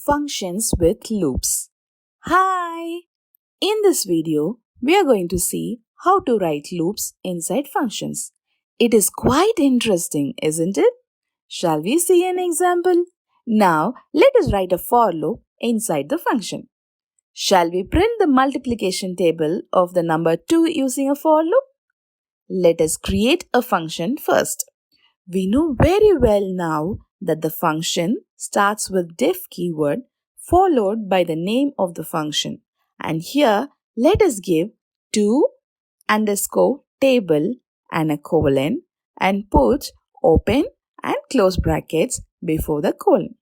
Functions with loops. Hi! In this video, we are going to see how to write loops inside functions. It is quite interesting, isn't it? Shall we see an example? Now, let us write a for loop inside the function. Shall we print the multiplication table of the number 2 using a for loop? Let us create a function first. We know very well now that the function starts with def keyword followed by the name of the function. And here, let us give 2 underscore table and a colon and put open and close brackets before the colon.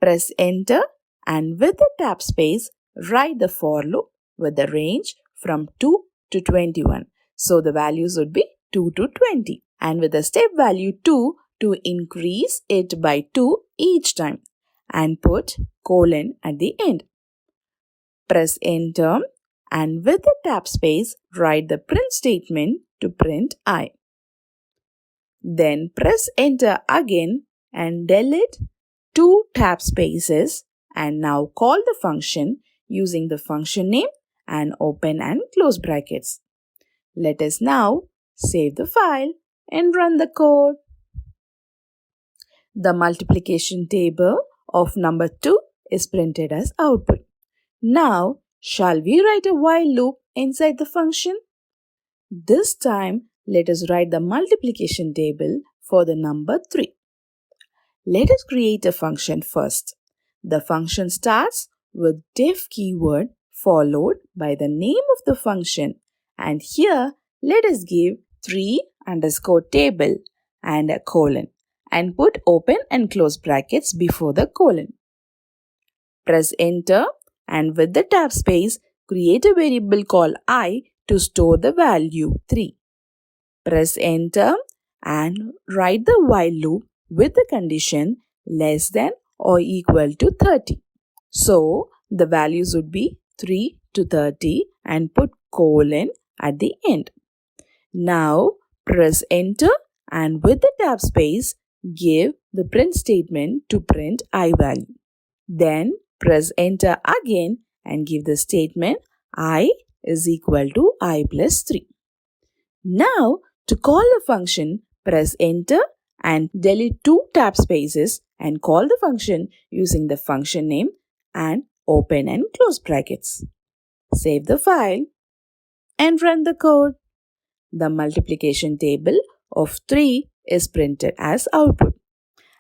Press enter and with the tab space, write the for loop with the range from 2 to 21. So the values would be 2 to 20. And with the step value 2 to increase it by 2 each time and put colon at the end. Press enter and with the tab space write the print statement to print I. Then press enter again and delete 2 tab spaces and now call the function using the function name and open and close brackets. Let us now save the file and run the code. The multiplication table of number 2 is printed as output. Now, shall we write a while loop inside the function? This time, let us write the multiplication table for the number 3. Let us create a function first. The function starts with def keyword followed by the name of the function. And here, let us give 3 underscore table and a colon and put open and close brackets before the colon. Press enter and with the tab space, create a variable called I to store the value 3. Press enter and write the while loop with the condition less than or equal to 30. So, the values would be 3 to 30 and put colon at the end. Now, press enter and with the tab space, give the print statement to print I value. Then, press enter again and give the statement I is equal to I plus 3. Now, to call the function, press enter and delete 2 tab spaces and call the function using the function name and open and close brackets. Save the file and run the code. The multiplication table of 3 is printed as output.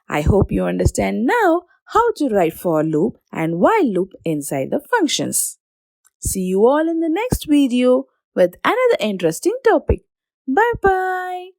I hope you understand now how to write for loop and while loop inside the functions. See you all in the next video with another interesting topic. Bye bye.